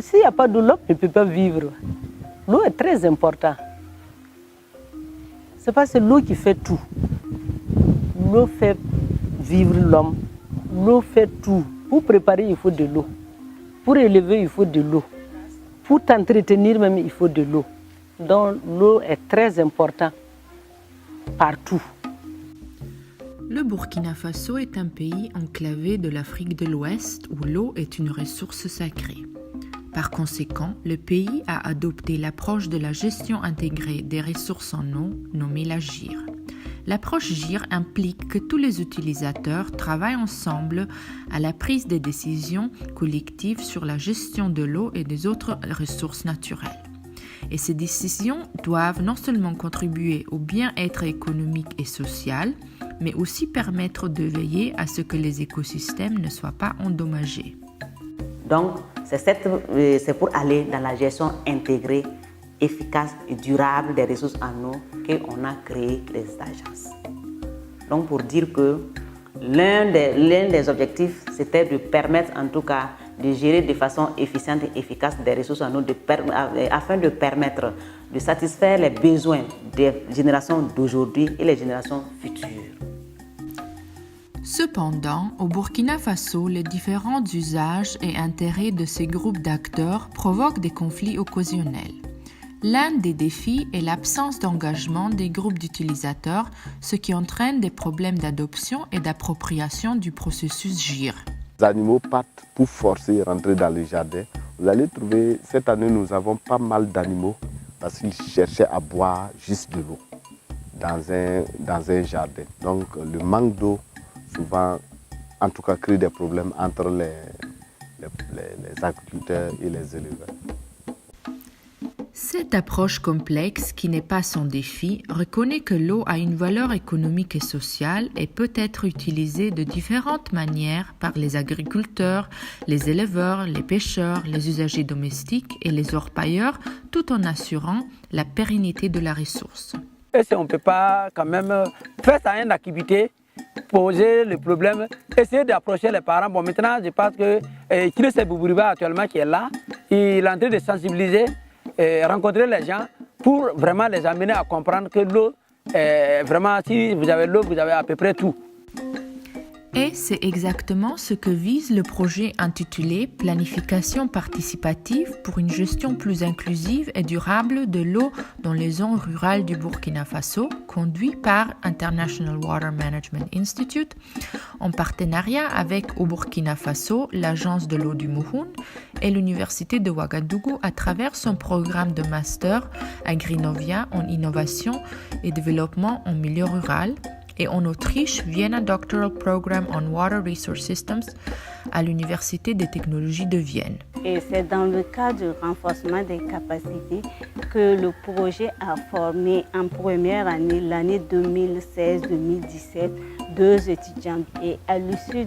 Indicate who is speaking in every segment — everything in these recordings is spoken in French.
Speaker 1: s'il n'y a pas de l'eau, on ne peut pas vivre. L'eau est très importante. C'est pas l'eau qui fait tout. L'eau fait vivre l'homme. L'eau fait tout. Pour préparer, il faut de l'eau. Pour élever, il faut de l'eau. Pour t'entretenir même, il faut de l'eau. Donc l'eau est très importante partout.
Speaker 2: Le Burkina Faso est un pays enclavé de l'Afrique de l'Ouest où l'eau est une ressource sacrée. Par conséquent, le pays a adopté l'approche de la gestion intégrée des ressources en eau, nommée la GIR. L'approche GIR implique que tous les utilisateurs travaillent ensemble à la prise des décisions collectives sur la gestion de l'eau et des autres ressources naturelles. Et ces décisions doivent non seulement contribuer au bien-être économique et social, mais aussi permettre de veiller à ce que les écosystèmes ne soient pas endommagés.
Speaker 3: Donc, c'est pour aller dans la gestion intégrée, efficace et durable des ressources en eau qu'on a créé les agences. Donc, pour dire que l'un des objectifs, c'était de permettre en tout cas de gérer de façon efficiente et efficace des ressources en eau afin de permettre de satisfaire les besoins des générations d'aujourd'hui et les générations futures.
Speaker 2: Cependant, au Burkina Faso, les différents usages et intérêts de ces groupes d'acteurs provoquent des conflits occasionnels. L'un des défis est l'absence d'engagement des groupes d'utilisateurs, ce qui entraîne des problèmes d'adoption et d'appropriation du processus GIR.
Speaker 4: Les animaux partent pour forcer rentrer dans les jardins. Vous allez trouver, cette année, nous avons pas mal d'animaux parce qu'ils cherchaient à boire juste de l'eau dans un jardin. Donc le manque d'eau, souvent, en tout cas, crée des problèmes entre les agriculteurs et les éleveurs.
Speaker 2: Cette approche complexe, qui n'est pas sans défi, reconnaît que l'eau a une valeur économique et sociale et peut être utilisée de différentes manières par les agriculteurs, les éleveurs, les pêcheurs, les usagers domestiques et les orpailleurs, tout en assurant la pérennité de la ressource.
Speaker 1: Et si on ne peut pas quand même faire ça une activité, poser le problème, essayer d'approcher les parents. Bon, maintenant, je pense que Chris Boubouriba actuellement qui est là, il est en train de sensibiliser, rencontrer les gens pour vraiment les amener à comprendre que l'eau, vraiment, si vous avez l'eau, vous avez à peu près tout.
Speaker 2: Et c'est exactement ce que vise le projet intitulé Planification participative pour une gestion plus inclusive et durable de l'eau dans les zones rurales du Burkina Faso, conduit par International Water Management Institute, en partenariat avec au Burkina Faso l'Agence de l'eau du Mouhoun et l'Université de Ouagadougou à travers son programme de master Agrinovia en innovation et développement en milieu rural, et en Autriche, Vienna Doctoral Program on Water Resource Systems à l'Université des technologies de Vienne.
Speaker 5: Et c'est dans le cadre du renforcement des capacités que le projet a formé en première année, l'année 2016-2017, 2 étudiants. Et à l'issue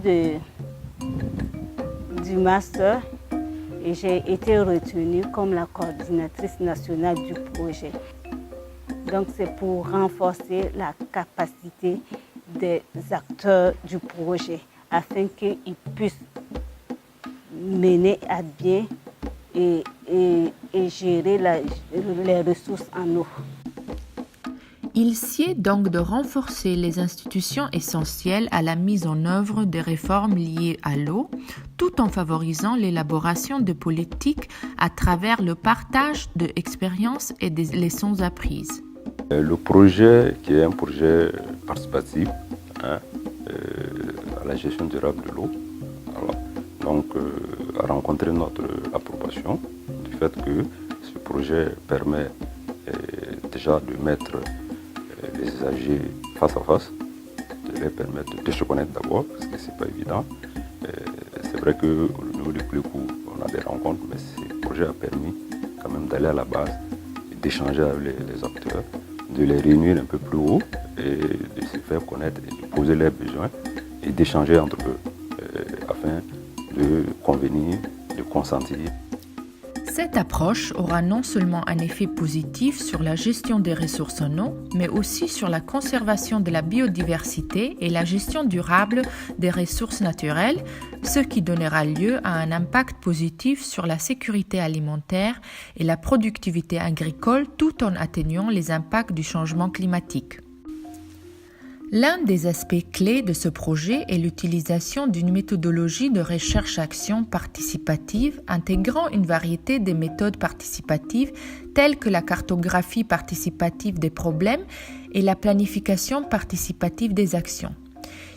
Speaker 5: du master, j'ai été retenue comme la coordinatrice nationale du projet. Donc c'est pour renforcer la capacité des acteurs du projet afin qu'ils puissent mener à bien et gérer les ressources en eau.
Speaker 2: Il sied donc de renforcer les institutions essentielles à la mise en œuvre des réformes liées à l'eau, tout en favorisant l'élaboration de politiques à travers le partage d'expériences et des leçons apprises.
Speaker 6: Le projet, qui est un projet participatif à la gestion durable de l'eau, a rencontré notre approbation du fait que ce projet permet déjà de mettre les usagers face à face, de les permettre de se connaître d'abord, parce que ce n'est pas évident. C'est vrai qu'au niveau du Plécou, on a des rencontres, mais ce projet a permis quand même d'aller à la base et d'échanger avec les acteurs, de les réunir un peu plus haut et de se faire connaître et de poser leurs besoins et d'échanger entre eux afin de convenir, de consentir.
Speaker 2: Cette approche aura non seulement un effet positif sur la gestion des ressources en eau, mais aussi sur la conservation de la biodiversité et la gestion durable des ressources naturelles, ce qui donnera lieu à un impact positif sur la sécurité alimentaire et la productivité agricole tout en atténuant les impacts du changement climatique. L'un des aspects clés de ce projet est l'utilisation d'une méthodologie de recherche-action participative intégrant une variété de méthodes participatives telles que la cartographie participative des problèmes et la planification participative des actions.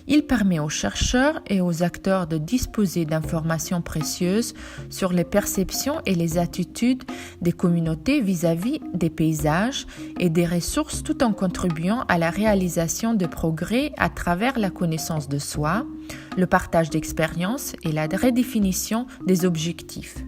Speaker 2: Il permet aux chercheurs et aux acteurs de disposer d'informations précieuses sur les perceptions et les attitudes des communautés vis-à-vis des paysages et des ressources tout en contribuant à la réalisation de progrès à travers la connaissance de soi, le partage d'expériences et la redéfinition des objectifs.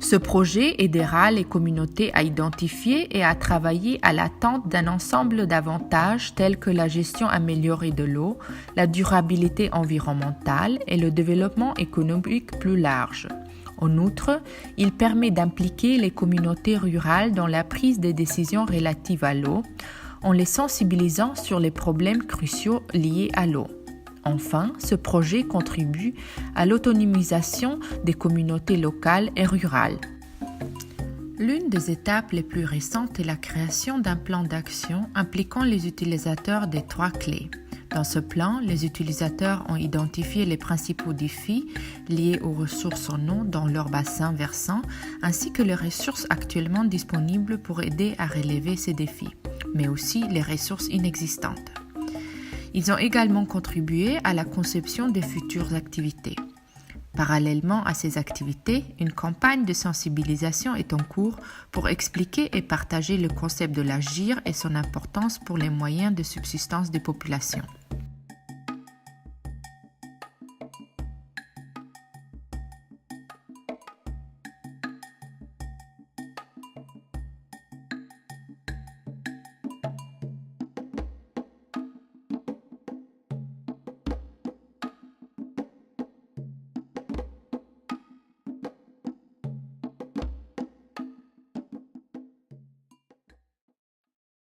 Speaker 2: Ce projet aidera les communautés à identifier et à travailler à l'attente d'un ensemble d'avantages tels que la gestion améliorée de l'eau, la durabilité environnementale et le développement économique plus large. En outre, il permet d'impliquer les communautés rurales dans la prise des décisions relatives à l'eau, en les sensibilisant sur les problèmes cruciaux liés à l'eau. Enfin, ce projet contribue à l'autonomisation des communautés locales et rurales. L'une des étapes les plus récentes est la création d'un plan d'action impliquant les utilisateurs des 3 clés. Dans ce plan, les utilisateurs ont identifié les principaux défis liés aux ressources en eau dans leur bassin versant, ainsi que les ressources actuellement disponibles pour aider à relever ces défis, mais aussi les ressources inexistantes. Ils ont également contribué à la conception des futures activités. Parallèlement à ces activités, une campagne de sensibilisation est en cours pour expliquer et partager le concept de l'agir et son importance pour les moyens de subsistance des populations.